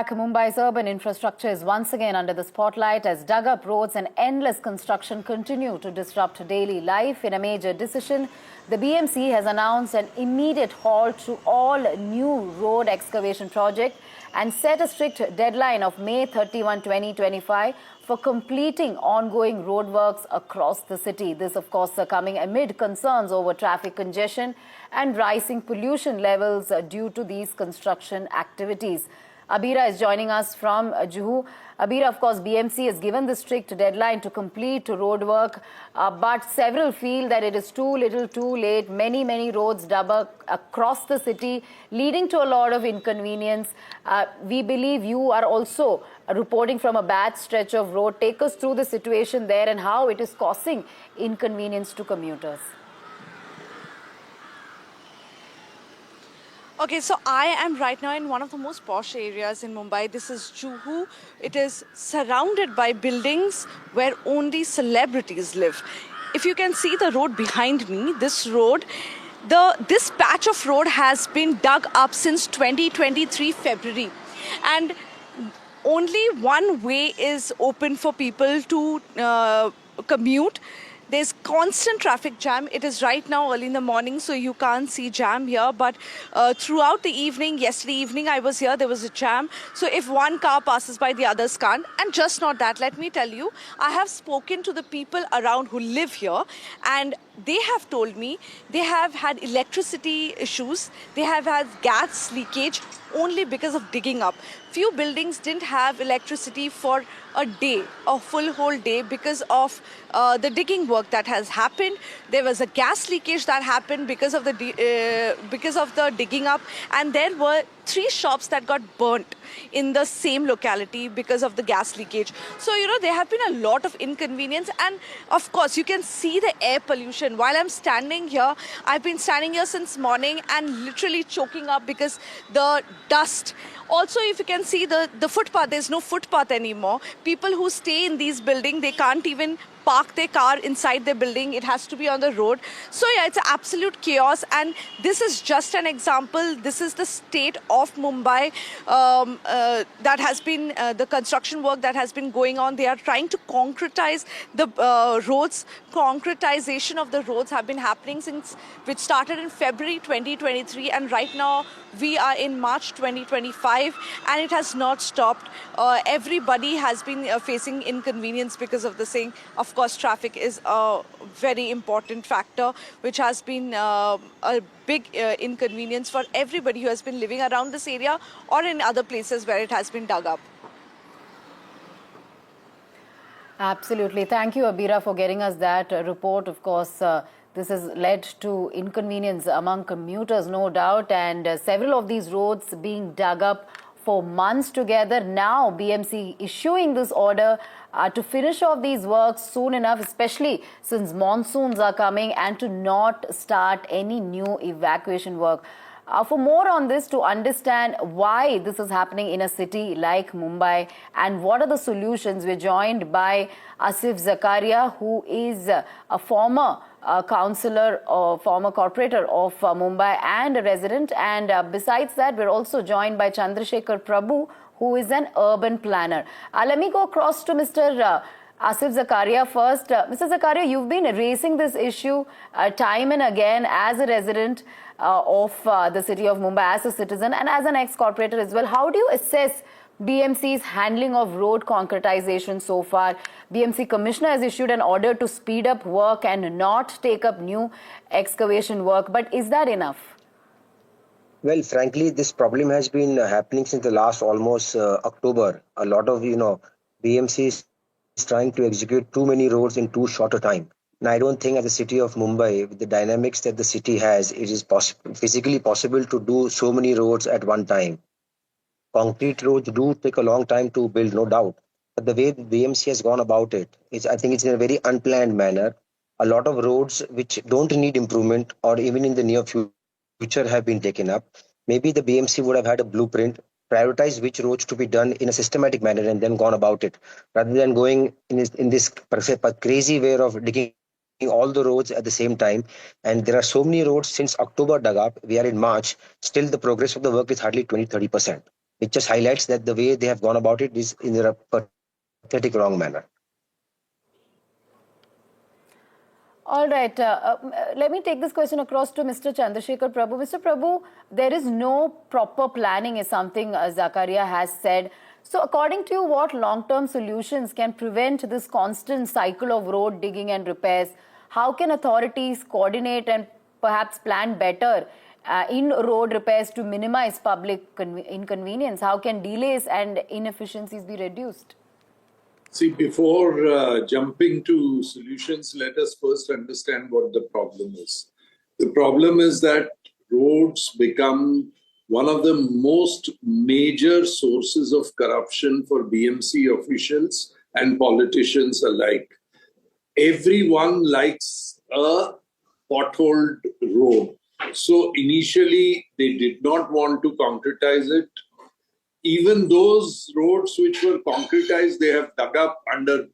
Mumbai's urban infrastructure is once again under the spotlight as dug-up roads and endless construction continue to disrupt daily life. In a major decision, the BMC has announced an immediate halt to all new road excavation projects and set a strict deadline of May 31, 2025 for completing ongoing roadworks across the city. This, of course, coming amid concerns over traffic congestion and rising pollution levels due to these construction activities. Abira is joining us from Juhu. Abira, of course, BMC has given the strict deadline to complete road work, but several feel that it is too little, too late. Many roads dug up across the city, leading to a lot of inconvenience. We believe you are also reporting from a bad stretch of road. Take us through the situation there and how it is causing inconvenience to commuters. Okay, so I am right now in one of the most posh areas in Mumbai. This is Juhu. It is surrounded by buildings where only celebrities live. If you can see the road behind me, this road, this patch of road has been dug up since 2023 February. And only one way is open for people to commute. There's constant traffic jam. It is right now early in the morning, so you can't see jam here. But throughout the evening, yesterday evening I was here, there was a jam. So if one car passes by, the others can't. And just not that, let me tell you, I have spoken to the people around who live here, and they have told me they have had electricity issues. They have had gas leakage only because of digging up. Few buildings didn't have electricity for a day, a full whole day, because of the digging work that has happened. There was a gas leakage that happened because of the digging up, and there were 3 shops that got burnt in the same locality because of the gas leakage. So, you know, there have been a lot of inconvenience, and of course you can see the air pollution. While I'm standing here, I've been standing here since morning and literally choking up because the dust. Also, if you can see the footpath, there's no footpath anymore. People who stay in these buildings, they can't even park their car inside the building. It has to be on the road. So yeah, it's absolute chaos, and this is just an example. This is the state of Mumbai that has been the construction work that has been going on. They are trying to concretize the roads. Concretization of the roads have been happening since, which started in February 2023, and right now we are in March 2025, and it has not stopped. Everybody has been facing inconvenience because of the same. Of course, traffic is a very important factor, which has been a big inconvenience for everybody who has been living around this area or in other places where it has been dug up. Absolutely. Thank you, Abira, for getting us that report. Of course, this has led to inconvenience among commuters, no doubt, and several of these roads being dug up for months together. Now, BMC issuing this order to finish off these works soon enough, especially since monsoons are coming, and to not start any new evacuation work. For more on this, to understand why this is happening in a city like Mumbai and what are the solutions, we're joined by Asif Zakaria, who is a former councillor or former corporator of Mumbai and a resident. And besides that, we're also joined by Chandrasekhar Prabhu, who is an urban planner. Let me go across to Mr. Asif Zakaria first. Mr. Zakaria, you've been raising this issue time and again as a resident of the city of Mumbai, as a citizen and as an ex-corporator as well. How do you assess BMC's handling of road concretization so far? BMC Commissioner has issued an order to speed up work and not take up new excavation work. But is that enough? Well, frankly, this problem has been happening since the last almost October. A lot of, BMC is trying to execute too many roads in too short a time. And I don't think as the city of Mumbai, with the dynamics that the city has, it is physically possible to do so many roads at one time. Concrete roads do take a long time to build, no doubt. But the way the BMC has gone about it, I think it's in a very unplanned manner. A lot of roads which don't need improvement or even in the near future have been taken up. Maybe the BMC would have had a blueprint, prioritize which roads to be done in a systematic manner and then gone about it, rather than going in this crazy way of digging all the roads at the same time. And there are so many roads since October dug up. We are in March. Still, the progress of the work is hardly 20-30%. It just highlights that the way they have gone about it is in a pathetic wrong manner. All right. Let me take this question across to Mr. Chandrasekhar Prabhu. Mr. Prabhu, there is no proper planning is something Zakaria has said. So according to you, what long-term solutions can prevent this constant cycle of road digging and repairs? How can authorities coordinate and perhaps plan better in road repairs to minimize public inconvenience? How can delays and inefficiencies be reduced? See, before jumping to solutions, let us first understand what the problem is. The problem is that roads become one of the most major sources of corruption for BMC officials and politicians alike. Everyone likes a potholed road. So initially, they did not want to concretize it. Even those roads which were concretized, they have dug up under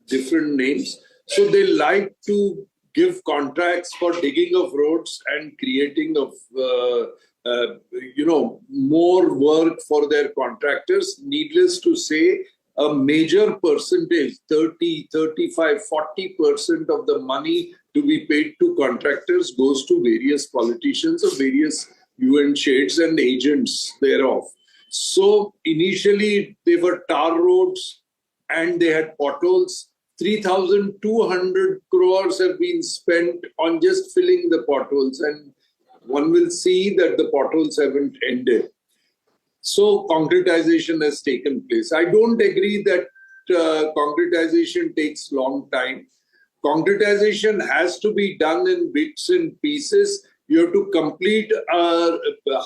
different names. So they like to give contracts for digging of roads and creating of, more work for their contractors. Needless to say, a major percentage, 30, 35, 40% of the money to be paid to contractors goes to various politicians of various UN shades and agents thereof. So initially they were tar roads and they had potholes. 3,200 crores have been spent on just filling the potholes, and one will see that the potholes haven't ended. So concretization has taken place. I don't agree that concretization takes long time. Concretization has to be done in bits and pieces. You have to complete a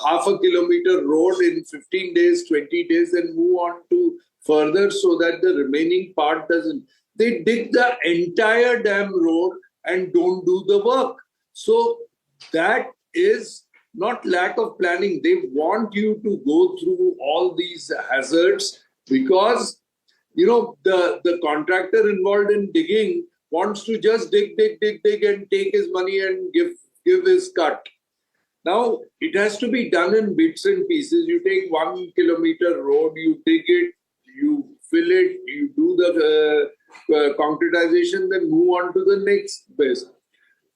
half a kilometer road in 15 days, 20 days, and move on to further so that the remaining part doesn't. They dig the entire damn road and don't do the work. So that is not lack of planning. They want you to go through all these hazards because, the contractor involved in digging wants to just dig and take his money and give his cut. Now, it has to be done in bits and pieces. You take 1 kilometer road, you dig it, you fill it, you do the concretization, then move on to the next best.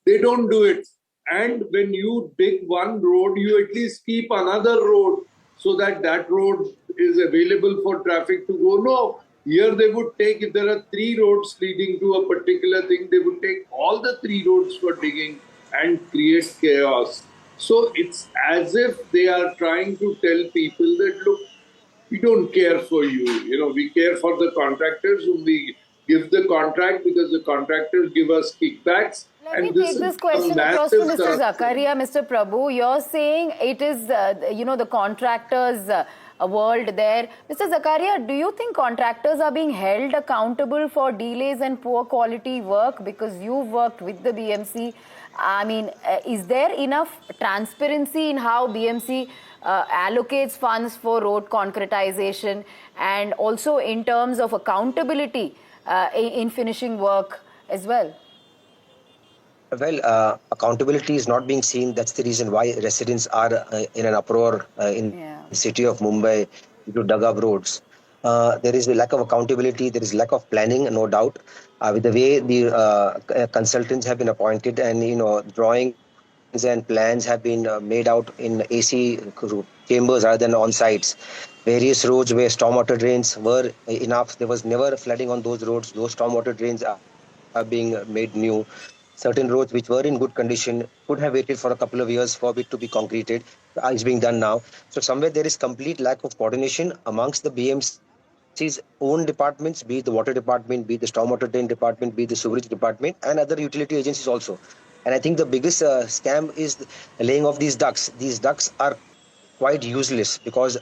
They don't do it. And when you dig one road, you at least keep another road so that that road is available for traffic to go. No, here they would take, if there are 3 roads leading to a particular thing, they would take all the 3 roads for digging and create chaos. So it's as if they are trying to tell people that, look, we don't care for you. We care for the contractors whom we give the contract because the contractors give us kickbacks. Let me take this question across to Mr. Zakaria. Mr. Prabhu, you're saying it is, the contractors' world there. Mr. Zakaria, do you think contractors are being held accountable for delays and poor quality work? Because you've worked with the BMC. I mean, is there enough transparency in how BMC allocates funds for road concretization and also in terms of accountability in finishing work as well? Well, accountability is not being seen. That's the reason why residents are in an uproar in the city of Mumbai due to dug up roads. There is a lack of accountability. There is lack of planning, no doubt. With the way the consultants have been appointed and, drawings and plans have been made out in AC chambers rather than on sites. Various roads where stormwater drains were enough. There was never flooding on those roads. Those stormwater drains are being made new. Certain roads which were in good condition could have waited for a couple of years for it to be concreted. It's being done now. So somewhere there is complete lack of coordination amongst the BMC's own departments, be it the water department, be it the stormwater drain department, be it the sewerage department, and other utility agencies also. And I think the biggest scam is the laying of these ducts. These ducts are quite useless because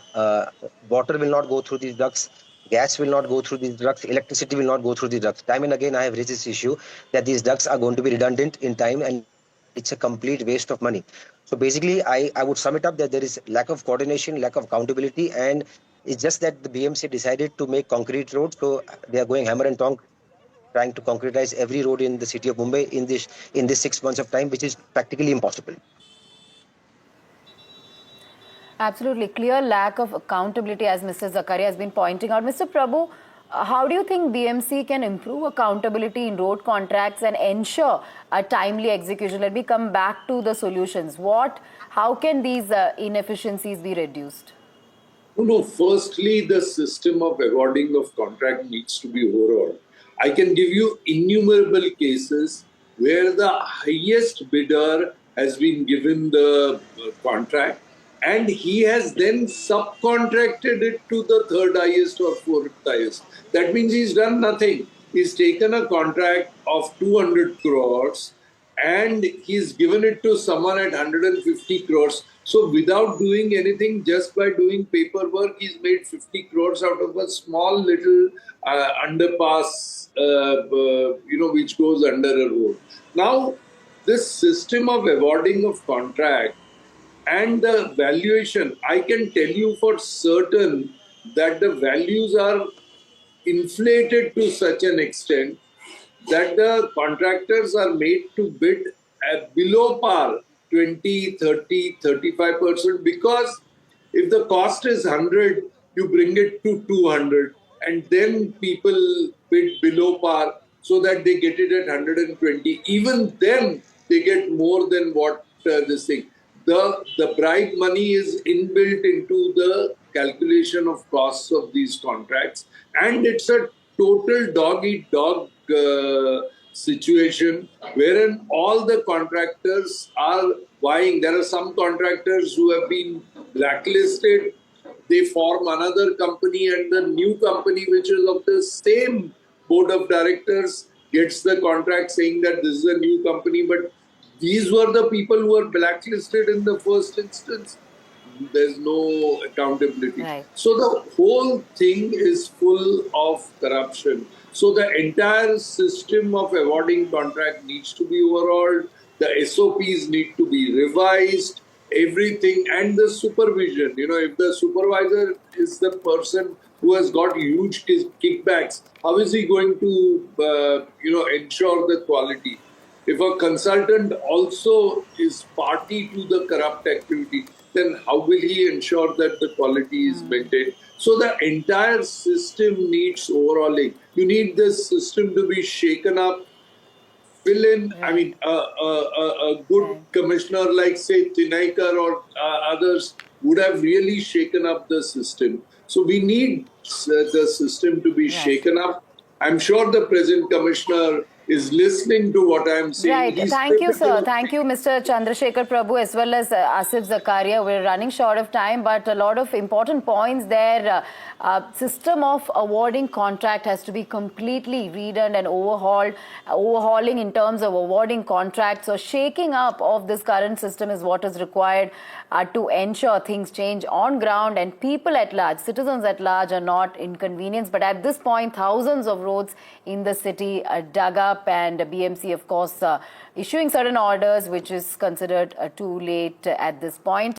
water will not go through these ducts. Gas will not go through these ducts. Electricity will not go through these ducts. Time and again, I have raised this issue that these ducts are going to be redundant in time and it's a complete waste of money. So basically, I would sum it up that there is lack of coordination, lack of accountability, and it's just that the BMC decided to make concrete roads. So they are going hammer and tongs, trying to concretize every road in the city of Mumbai in this 6 months of time, which is practically impossible. Absolutely. Clear lack of accountability, as Mr. Zakaria has been pointing out. Mr. Prabhu, how do you think BMC can improve accountability in road contracts and ensure a timely execution? Let me come back to the solutions. How can these inefficiencies be reduced? No, firstly, the system of awarding of contract needs to be overhauled. I can give you innumerable cases where the highest bidder has been given the contract and he has then subcontracted it to the third highest or fourth highest. That means he's done nothing. He's taken a contract of 200 crores and he's given it to someone at 150 crores. So without doing anything, just by doing paperwork, he's made 50 crores out of a small little underpass, which goes under a road. Now, this system of awarding of contract and the valuation, I can tell you for certain that the values are inflated to such an extent that the contractors are made to bid below par 20, 30, 35% because if the cost is 100, you bring it to 200 and then people bid below par so that they get it at 120. Even then, they get more than what this thing. The bribe money is inbuilt into the calculation of costs of these contracts, and it's a total dog-eat-dog situation wherein all the contractors are vying. There are some contractors who have been blacklisted. They form another company, and the new company, which is of the same board of directors, gets the contract saying that this is a new company, but these were the people who were blacklisted in the first instance. There's no accountability. Right. So the whole thing is full of corruption. So the entire system of awarding contract needs to be overhauled. The SOPs need to be revised. Everything and the supervision. If the supervisor is the person who has got huge kickbacks, how is he going to, ensure the quality? If a consultant also is party to the corrupt activity, then how will he ensure that the quality is maintained? So the entire system needs overhauling. You need this system to be shaken up, fill in. I mean, a good commissioner like, say, Tinaikar or others would have really shaken up the system. So we need the system to be shaken up. I'm sure the present commissioner is listening to what I'm saying. Right. He's Thank you, critical. sir. Thank you, Mr. Chandrasekhar Prabhu, as well as Asif Zakaria. We're running short of time, but a lot of important points there. System of awarding contract has to be completely redone and overhauled. Overhauling in terms of awarding contracts or shaking up of this current system is what is required to ensure things change on ground and people at large, citizens at large, are not inconvenienced. But at this point, thousands of roads in the city are dug up, and BMC, of course, issuing certain orders, which is considered too late at this point.